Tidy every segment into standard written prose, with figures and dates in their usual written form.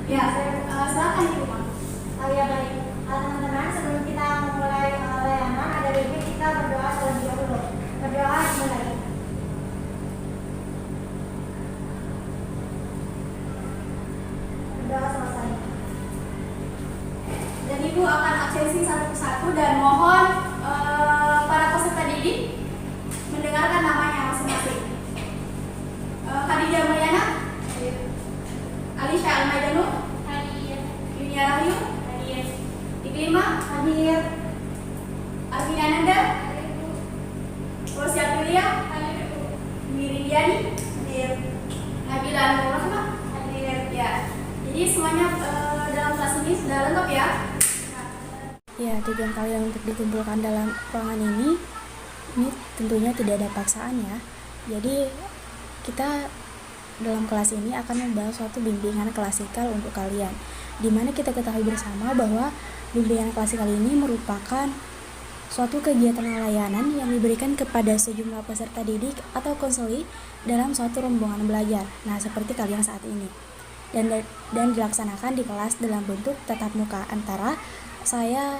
Ya, silakan Ibu. Oh ya baik, teman-teman sebelum kita memulai layanan ada baiknya kita berdoa terlebih dahulu. Berdoa mulai. Berdoa selesai. Dan Ibu akan absensi satu persatu dan mohon para peserta didik mendengarkan namanya masing-masing. Khadijah Mulyana, Alisha Almaidanu, Yunia Rahyu, Iklima, Hadir. Arvina Ananda, Rosia Aprilia, Miridiani, Nabila Nur Rahma, ya. Jadi semuanya dalam kelas ini sudah lengkap ya. Ya, tujuan kalian untuk dikumpulkan dalam ruangan ini tentunya tidak ada paksaan ya. Jadi kita dalam kelas ini akan membahas suatu bimbingan klasikal untuk kalian, dimana kita ketahui bersama bahwa bimbingan klasikal ini merupakan suatu kegiatan layanan yang diberikan kepada sejumlah peserta didik atau konseli dalam suatu rombongan belajar. Nah, seperti kalian saat ini. Dan dilaksanakan di kelas dalam bentuk tatap muka antara saya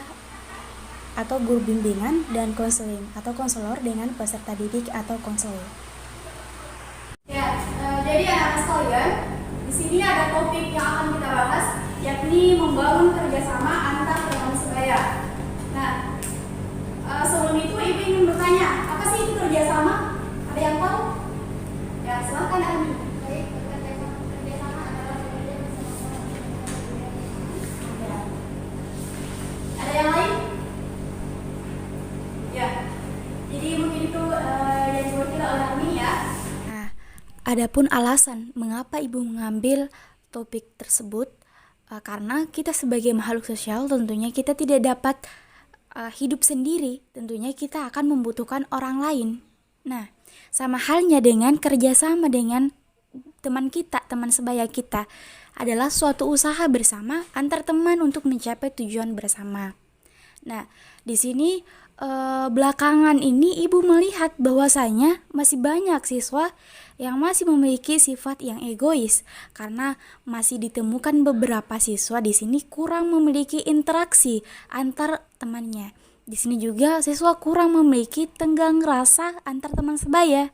atau guru bimbingan dan konseling atau konselor dengan peserta didik atau konselor. Ya, jadi anak-anak sekalian, di sini ada topik yang akan kita bahas, yakni membangun kerjasama antar teman sebaya. Nah, sebelum itu Ibu ingin bertanya, apa sih itu kerjasama? Ada yang tahu? Ya, silakan Ani. Baik, kerjasama adalah bekerja bersama-sama. Ya. Ada yang lain? Ya. Jadi mungkin itu yang diwakili oleh Ani ya. Nah, adapun alasan mengapa Ibu mengambil topik tersebut, karena kita sebagai makhluk sosial tentunya kita tidak dapat hidup sendiri, tentunya kita akan membutuhkan orang lain. Nah, sama halnya dengan kerjasama dengan teman kita, teman sebaya kita, adalah suatu usaha bersama antar teman untuk mencapai tujuan bersama. Nah, di sini belakangan ini Ibu melihat bahwasanya masih banyak siswa yang masih memiliki sifat yang egois, karena masih ditemukan beberapa siswa di sini kurang memiliki interaksi antar temannya. Di sini juga siswa kurang memiliki tenggang rasa antar teman sebaya.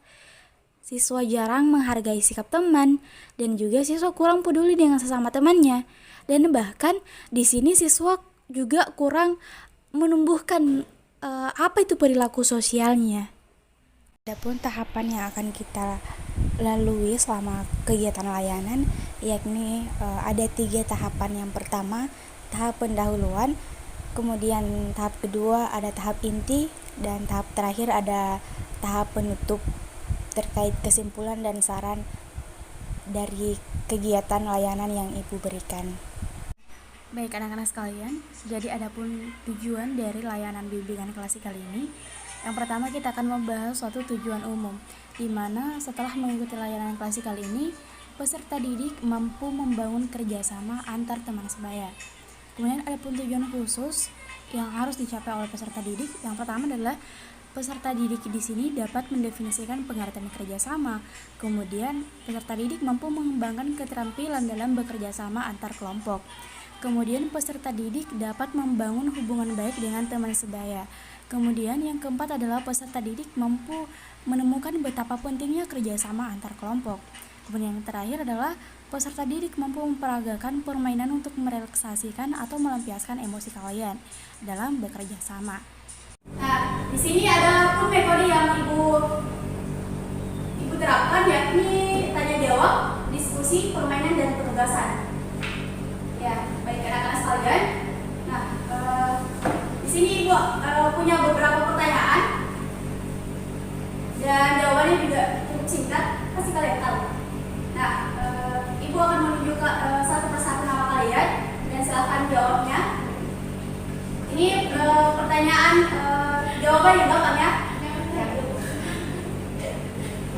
Siswa jarang menghargai sikap teman dan juga siswa kurang peduli dengan sesama temannya. Dan bahkan di sini siswa juga kurang menumbuhkan apa itu perilaku sosialnya. Adapun tahapan yang akan kita lalui selama kegiatan layanan, yakni ada 3 tahapan. Yang pertama, tahap pendahuluan, kemudian tahap kedua ada tahap inti, dan tahap terakhir ada tahap penutup terkait kesimpulan dan saran dari kegiatan layanan yang Ibu berikan. Baik anak-anak sekalian, jadi adapun tujuan dari layanan bimbingan klasikal ini, yang pertama kita akan membahas suatu tujuan umum, di mana setelah mengikuti layanan klasikal ini, peserta didik mampu membangun kerjasama antar teman sebaya. Kemudian adapun tujuan khusus yang harus dicapai oleh peserta didik, yang pertama adalah peserta didik di sini dapat mendefinisikan pengertian kerjasama. Kemudian peserta didik mampu mengembangkan keterampilan dalam bekerja sama antar kelompok. Kemudian peserta didik dapat membangun hubungan baik dengan teman sebaya. Kemudian yang keempat adalah peserta didik mampu menemukan betapa pentingnya kerjasama antar kelompok. Kemudian yang terakhir adalah peserta didik mampu memperagakan permainan untuk merelaksasikan atau melampiaskan emosi kalian dalam bekerja sama. Nah, di sini ada pun metode yang Ibu terapkan, yakni tanya jawab, diskusi, permainan, dan penugasan. Ya, baik anak-anak sekalian. Nah, di sini Ibu punya beberapa pertanyaan dan jawabannya juga cukup singkat, pasti kalian tahu. Nah, Ibu akan menunjuk satu persatu nama kalian dan silakan jawabnya. Ini pertanyaan jawabannya gampang ya.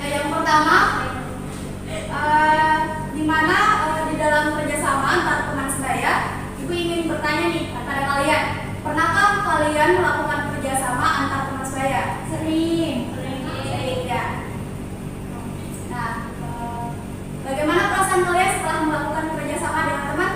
Nah, yang pertama, di mana di dalam kerjasama antar teman sebaya, Ibu ingin bertanya nih kepada kalian, pernahkah kalian melakukan kerjasama antar teman sebaya? Sering ya. Nah, bagaimana perasaan kalian setelah melakukan kerjasama dengan teman?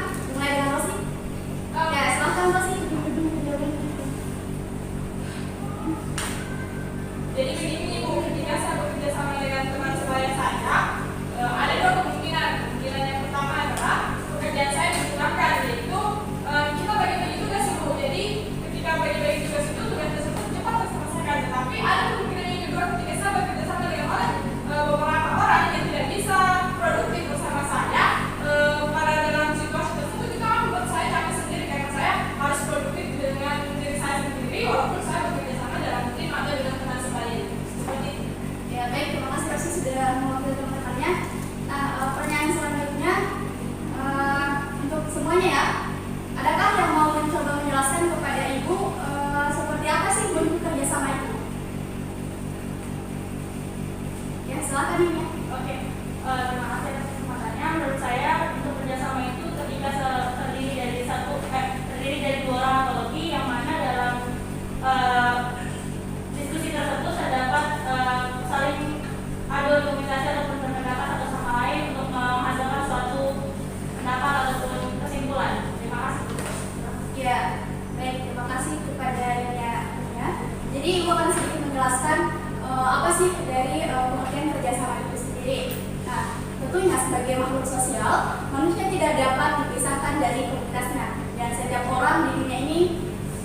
sebagai makhluk sosial, manusia tidak dapat dipisahkan dari komunitasnya. Dan setiap orang di dunia ini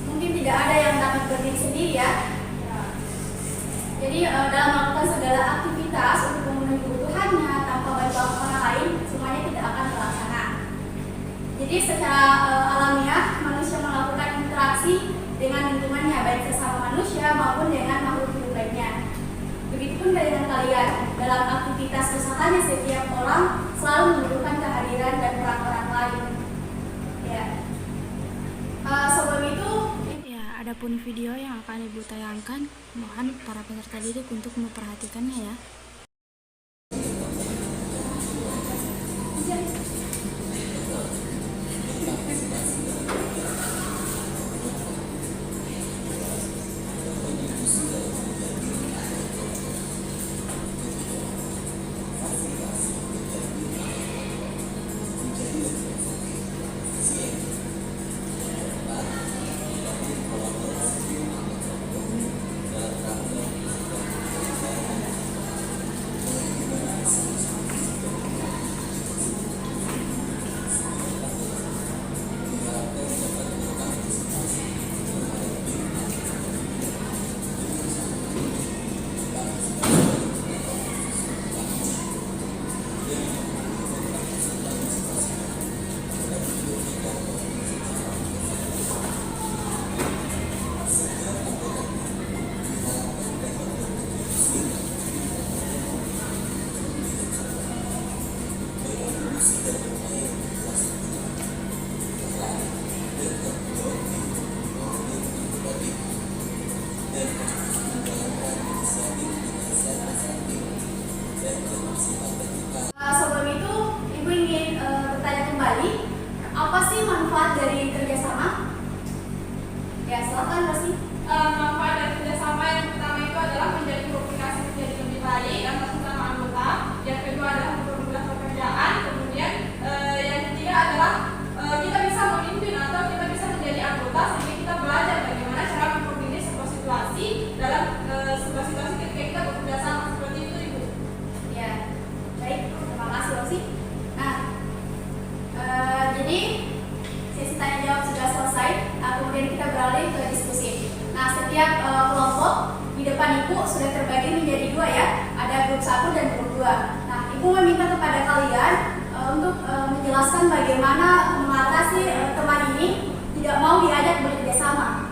mungkin tidak ada yang dapat berdiri sendiri ya. Jadi dalam melakukan segala aktivitas untuk memenuhi kebutuhannya tanpa bantuan orang lain, semuanya tidak akan terlaksana. Jadi secara alamiah manusia melakukan interaksi dengan lingkungannya, baik sesama manusia maupun dengan makhluk hidup lainnya. Begitupun dengan kalian, dalam aktivitas usahanya setiap orang selalu membutuhkan kehadiran dan peran orang lain. Ya. Sebelum itu, Ya, adapun video yang akan Ibu tayangkan, mohon para peserta didik untuk memperhatikannya ya. sebelum itu Ibu ingin bertanya kembali, apa sih manfaat dari kerjasama? Ya, silakan Rosi. Manfaat dari kerjasama yang pertama itu adalah menjadi komunikasi menjadi lebih baik antar sesama anggota. Yang kedua adalah mempermudah pekerjaan. Kemudian yang ketiga adalah kita bisa memimpin atau kita bisa menjadi anggota sehingga kita belajar bagaimana cara mengkoordinir sebuah situasi dalam sebuah situasi ketika kita bekerja sama seperti itu, Ibu. Ya, baik, terima kasih Rosi. Nah, jadi sesi tanya jawab sudah selesai. Kemudian kita beralih ke diskusi. Nah, setiap kelompok di depan Ibu sudah terbagi menjadi dua ya. Ada grup 1 dan grup 2. Nah, Ibu meminta kepada kalian untuk menjelaskan bagaimana mengatasi teman ini tidak mau diajak bekerja sama.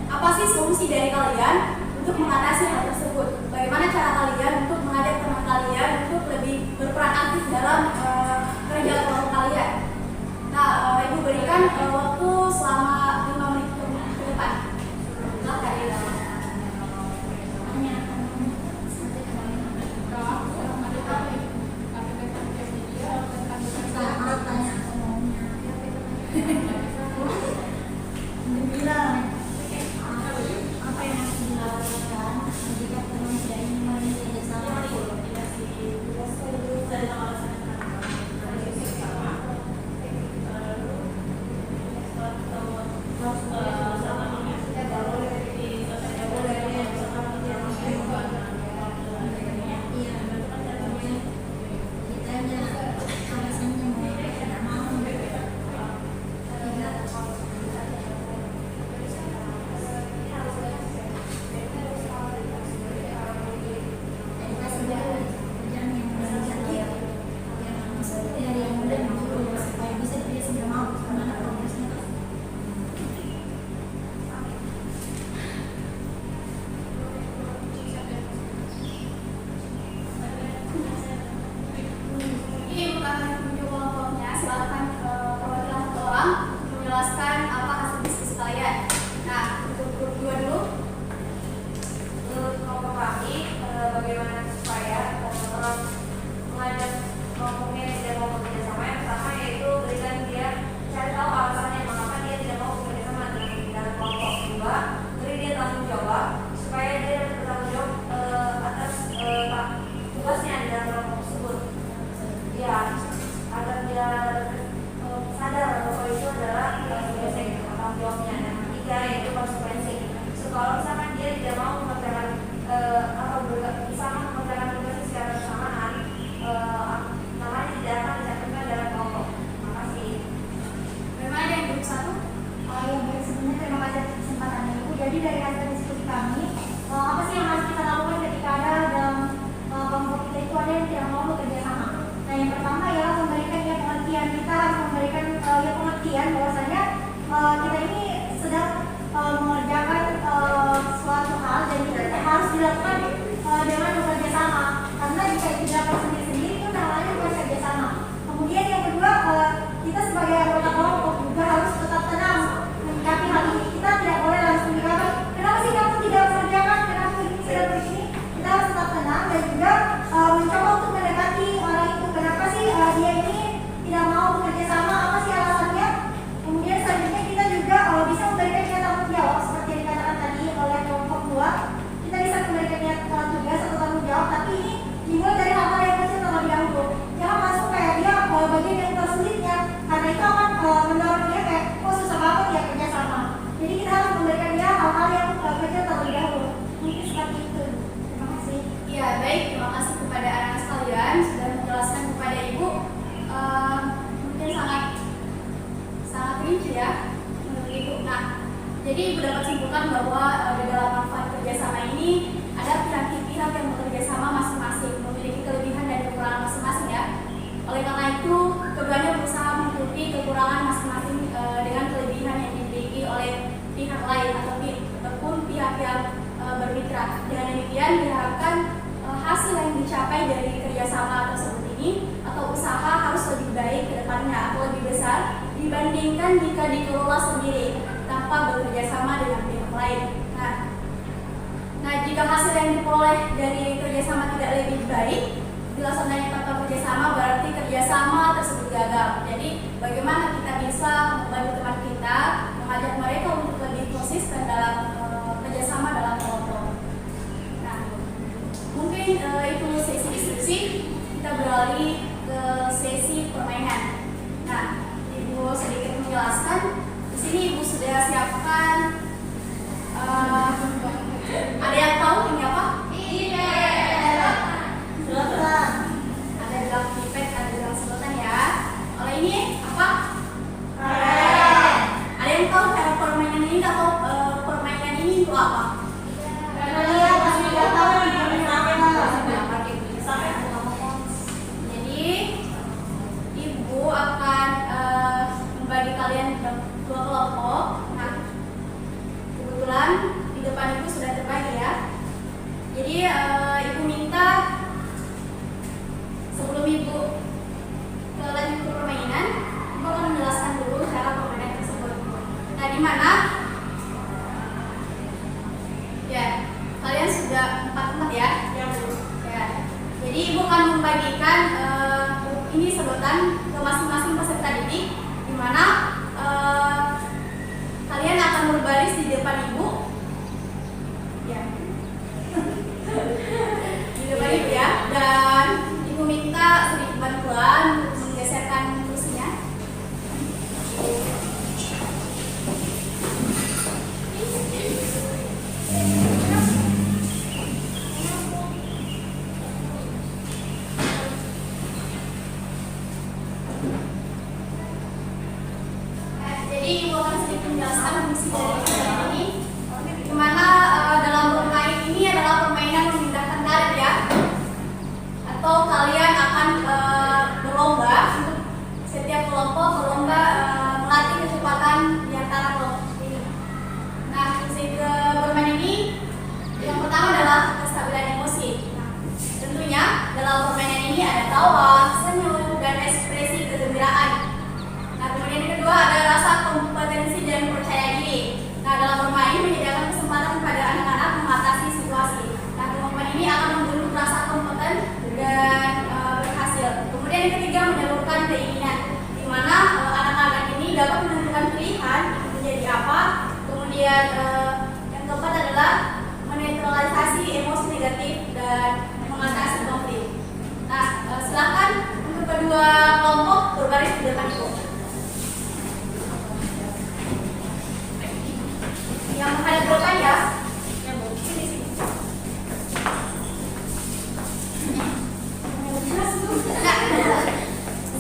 Apa sih solusi dari kalian untuk mengatasi hal tersebut? Bagaimana cara kalian untuk mengajak teman kalian untuk lebih berperan aktif dalam kerja kelompok kalian? Nah, Ibu berikan waktu selama 5 menit ke depan. Silakan. Apa yang harus dilakukan jika teman tidak ingin bekerja sama? Ini bukan menunjuk kelompoknya, silakan perwakilan satu orang menjelaskan apa hasil diskusi kalian. Nah, untuk grup 2 dulu. Menurut kelompok kami, bagaimana supaya orang mengajak kelompoknya tidak mau bekerja Jadi Ibu dapat simpulkan bahwa di dalam manfaat kerjasama ini ada pihak-pihak yang bekerja sama masing-masing, memiliki kelebihan dan kekurangan masing-masing ya. Oleh karena itu, keduanya berusaha menutupi kekurangan masing-masing dengan kelebihan yang dimiliki oleh pihak lain ataupun pihak yang bermitra. Dengan demikian diharapkan hasil yang dicapai dari kerjasama tersebut ini atau usaha harus lebih baik ke depannya atau lebih besar dibandingkan jika dikelola sendiri tanpa bekerja sama dengan pihak lain. Nah, jika hasil yang diperoleh dari kerjasama tidak lebih baik dilaksanakannya tanpa kerjasama, berarti kerjasama tersebut gagal. Jadi bagaimana kita bisa membantu teman kita, mengajak mereka untuk lebih konsisten dalam kerjasama dalam kelompok. Nah, mungkin itu sesi diskusi. Kita beralih ke sesi permainan. Nah, Ibu sedikit menjelaskan. Di sini Ibu sudah siapkan. Ada yang tahu ini apa? Sedotan. Ada bilang pipet, ada bilang sedotan ya. Kalau ini apa? Karet. Ada yang tahu cara permainan ini atau permainan ini itu apa? Jadi Ibu akan membagi kalian ke dua kelompok. Nah, kebetulan di depan Ibu sudah terbagi ya. Jadi Ibu minta sebelum Ibu lanjut ke permainan, Ibu akan menjelaskan dulu cara permainan tersebut. Nah, di mana? Ya, kalian sudah 4 ya? Ya, Bu. Ya. Jadi Ibu akan membagikan ini sedotan ke masing-masing peserta didik, di mana kalian akan berbaris di depan Ibu. Ya. Di depan Ibu ya. Dan Ibu minta sedikit bantuan untuk menggeserkan kursinya. Jadi Ibu akan sedikit menjelaskan fungsi dari permainan ini, di mana dalam bermain ini adalah permainan memindahkan karet ya, atau kalian akan berlomba untuk setiap kelompok berlomba melatih kecepatan di antara kelompok ini. Nah, fungsi bermain ini yang pertama adalah kestabilan emosi. Nah, tentunya dalam permainan ini ada tawa, senyum, dan ekspresi kegembiraan. Nah, kemudian yang kedua ada rasa kompetensi dan percaya diri. Nah, dalam bermain menyediakan kesempatan kepada anak-anak mengatasi situasi. Nah, kemampuan ini akan membentuk rasa kompeten dan berhasil. Kemudian yang ketiga menyalurkan keinginan, di mana anak-anak ini dapat menentukan pilihan menjadi apa. Kemudian yang keempat adalah menetralisasi emosi negatif dan mengatasi konflik. Nah, silakan untuk kedua kelompok berbaris di depan Ibu. Yang menghadap ke depan ya.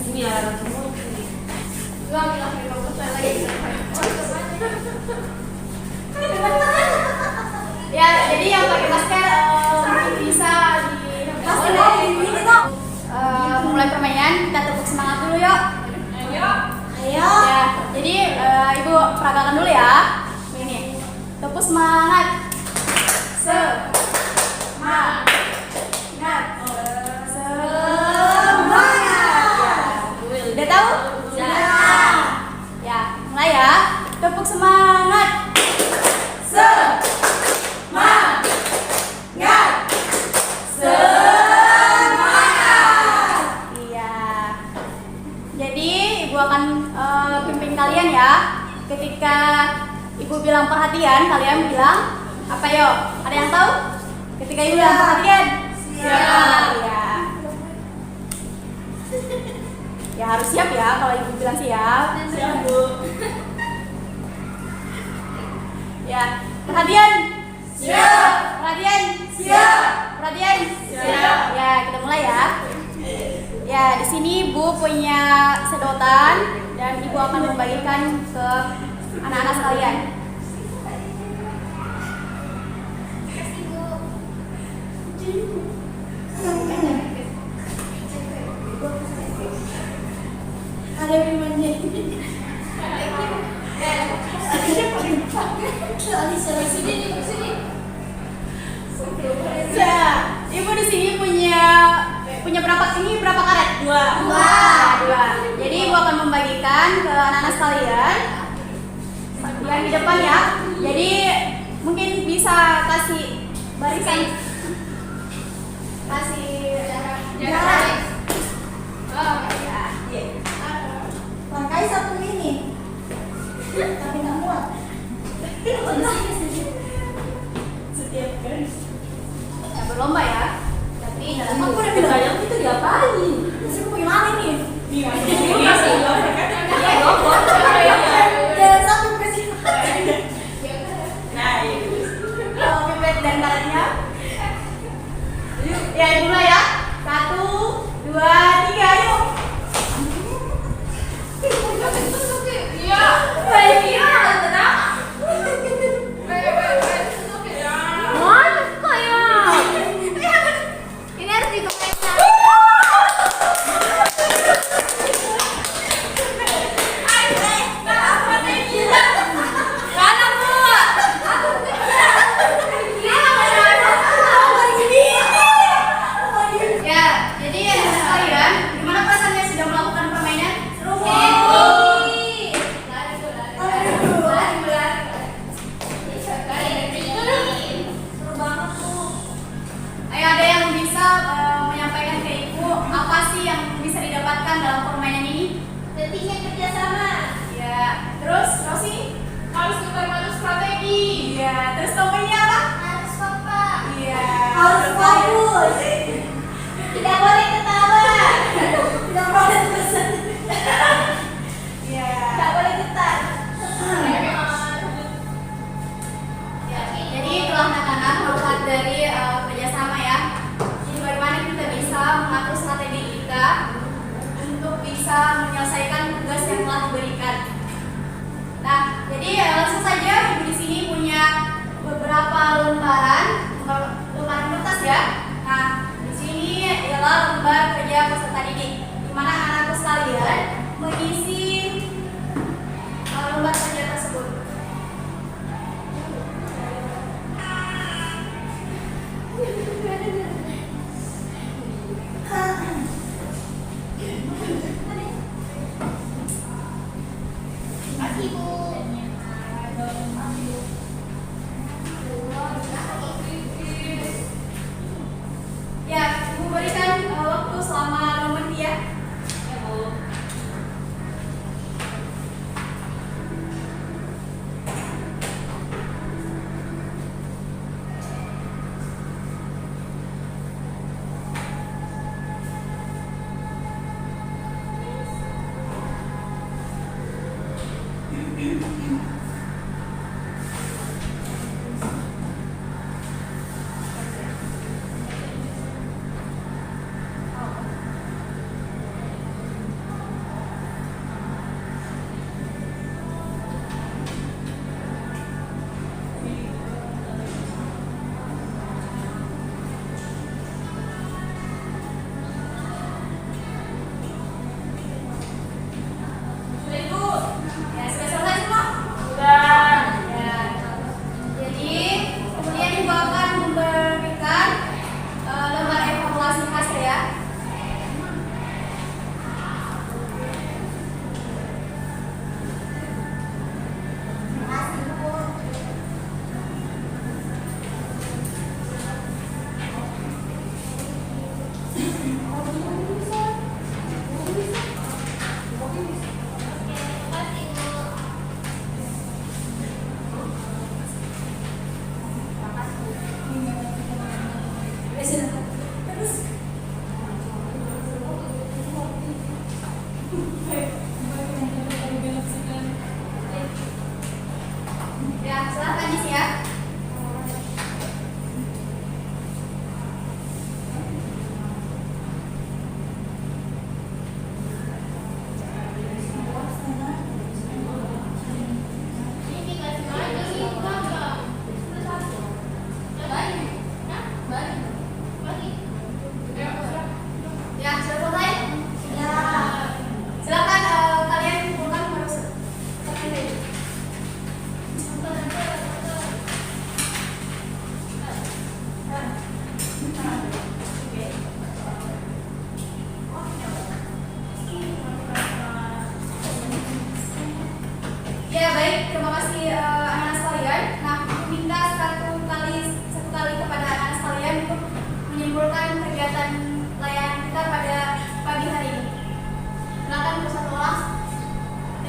Sini. Ya, jadi yang pakai masker mungkin bisa mulai permainan. Kita tepuk semangat dulu yuk. Ayo. Ya, jadi Ibu peragakan dulu ya. Ini. Tepuk semangat. Semangat. Udah tahu? Sudah. Ya, mulai ya. Tepuk semangat. Semangat. Semangat. Iya. Jadi Ibu akan pimpin kalian ya. Ketika Ibu bilang perhatian, kalian bilang apa yo? Ada yang tahu? Ketika Ibu bilang perhatian? Siap. Ya. Ya harus siap ya kalau Ibu bilang siap. Siap, Bu. Ya, perhatian. Siap. Perhatian. Siap. Perhatian. Siap. Ya, kita mulai ya. Ya, di sini Ibu punya sedotan dan Ibu akan membagikan ke anak-anak sekalian. Ada minumannya. Ya, ibu di sini punya berapa karet? Dua. Jadi ibu akan membagikan ke anak-anak sekalian yang di depan ya. Jadi mungkin bisa kasih barisan, kasih jarak. Oh ya. Pakai satu ini. Tapi nggak muat. Ya, berlomba ya. Tapi dalam Aku udah bilang Yang itu diapain? terus aku gimana nih? Jangan satu presiden. pipet dan karetnya. Ya, mulai ya. 1, 2, 3, yuk. Iya. Baik ya, tenang. Ini harus dikomentari. Ya, jadi anak sekalian, gimana perasaannya sudah melakukan permainan? Seru. Seru banget tuh. Ayo, ada yang bisa menyampaikan ke ibu apa sih yang bisa didapatkan dalam permainan ini? Pentingnya kerjasama. Ya, terus Rosi? Harus bermadu strategi. Iya, terus Tommynya apa? Harus kompak. Iya. Harus fokus. Tidak boleh ketawa. Tidak boleh bosan. Iya. Tidak boleh getar. Ya, jadi itulah anak-anak manfaat dari kerjasama ya. Jadi bagaimana kita bisa mengatur strategi kita untuk bisa menyelesaikan tugas yang telah diberikan. Nah, jadi langsung saja ibu di sini punya beberapa lembaran kertas ya. Nah, di sini adalah lembar kerja peserta didik, di mana anak-anakku sekalian mengisi lembar kerja tersebut. Ya, ibu berikan waktu selama 5 menit ya. Ya, Bu.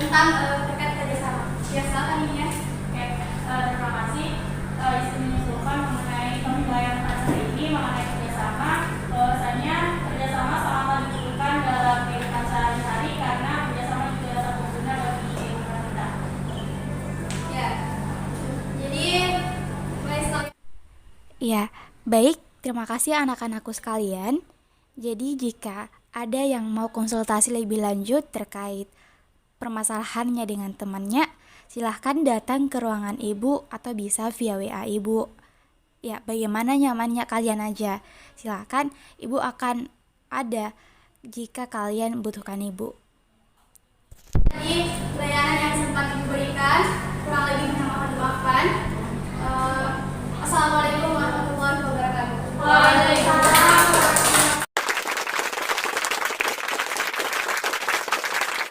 tentang terkait kerjasama. Ya, silakan ini ya. Oke, terima kasih. Izin menyimpulkan mengenai topik layanan pasar ini mengenai kerjasama. Bahwasanya kerjasama sangat dibutuhkan dalam kehidupan sehari-hari karena kerjasama juga dapat berguna bagi kehidupan kita. Ya. Jadi mulai sekali. Ya, baik. Terima kasih anak-anakku sekalian. Jadi jika ada yang mau konsultasi lebih lanjut terkait permasalahannya dengan temannya, silahkan datang ke ruangan ibu atau bisa via WA ibu. Ya, bagaimana nyamannya kalian aja. Silahkan, ibu akan ada jika kalian butuhkan ibu.